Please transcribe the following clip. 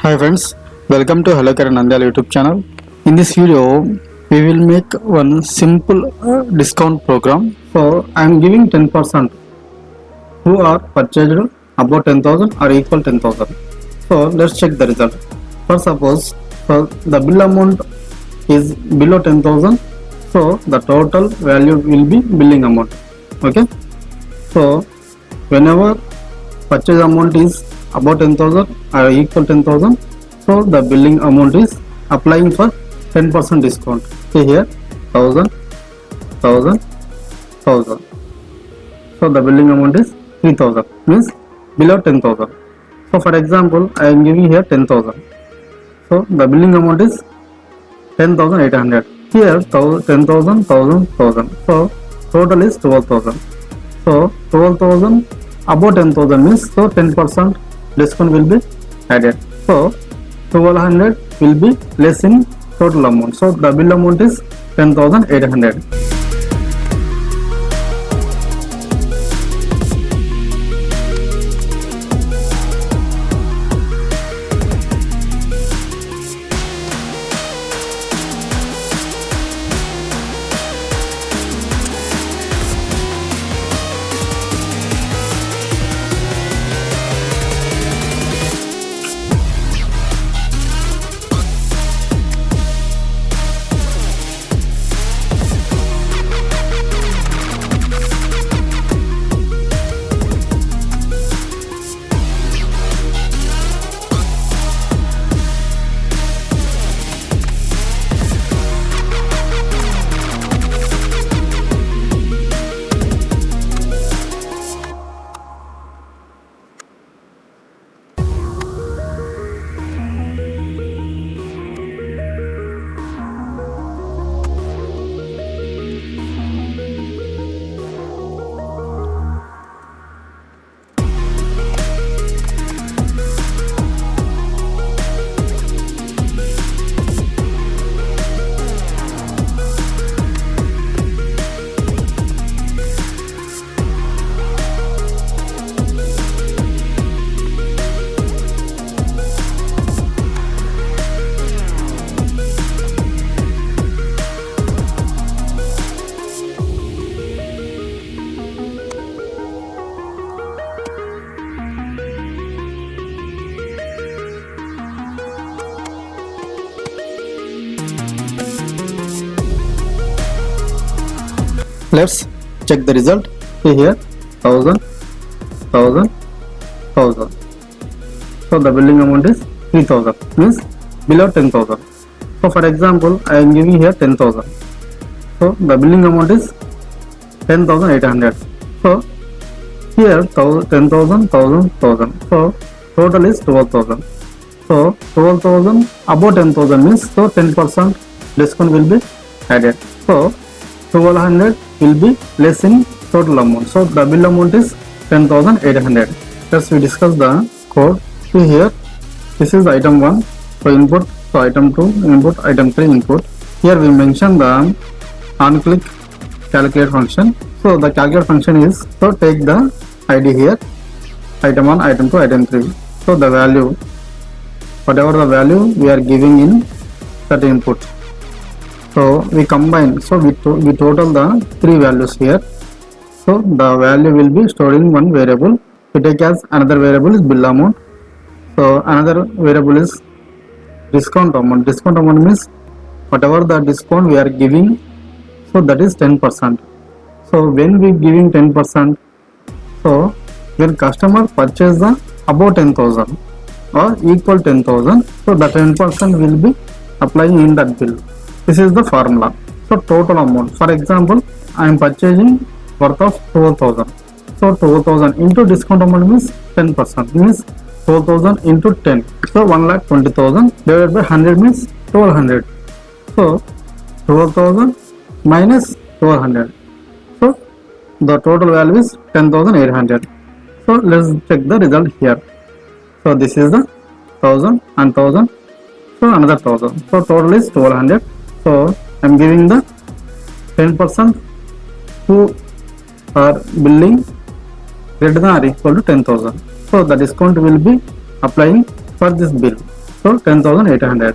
Hi friends, welcome to Hello Karan Nandyal YouTube channel. In this video, we will make one simple discount program. So I am giving 10% who are purchased above 10,000 or equal 10,000. So let's check the result. For suppose the bill amount is below 10,000, so the total value will be billing amount. Okay. So whenever purchase amount is about 10,000 or equal 10,000, so the billing amount is applying for 10% discount. See here 1000, 1000, 1000. So the billing amount is 3000, means below 10,000. So for example, I am giving here 10,000. So the billing amount is 10,800. Here 10,000, 1000, 1000. So total is 12,000. So 12,000 above 10,000 means so 10% discount will be added. So 1200 will be less in total amount. So the bill amount is 10,800. Let's check the result. See here 1000, 1000, 1000. So the billing amount is 3000, means below 10,000. So for example, I am giving here 10,000. So the billing amount is 10,800. So here 10,000, 1000, 1000. So total is 12,000. So 12,000 above 10,000 means so 10% discount will be added. So 1200 will be less in total amount. So the bill amount is 10,800. Let's we discuss the code. See here, this is item 1. So input, so item 2 input, item 3 input. Here we mention the on click calculate function. So the calculate function is, so take the ID here, item 1, item 2, item 3. So the value, whatever the value we are giving in that input. So we combine, so we total the three values here. So the value will be stored in one variable. We take as another variable is bill amount. So another variable is discount amount. Discount amount means whatever the discount we are giving, so that is 10%. So when we giving 10%, so when customer purchase the above 10,000 or equal 10,000, so the 10% will be applying in that bill. This is the formula. So total amount, for example, I am purchasing worth of 12,000. So 12,000 into discount amount means 10%, means 12,000 into 10. So 1,20,000 divided by 100 means 1200. So 12,000 minus 1200. So the total value is 10,800. So let's check the result here. So this is the 1000 and 1000. So another 1000. So total is 1200. So I am giving the 10% who are billing greater than or equal to 10,000. So the discount will be applying for this bill. So 10,800.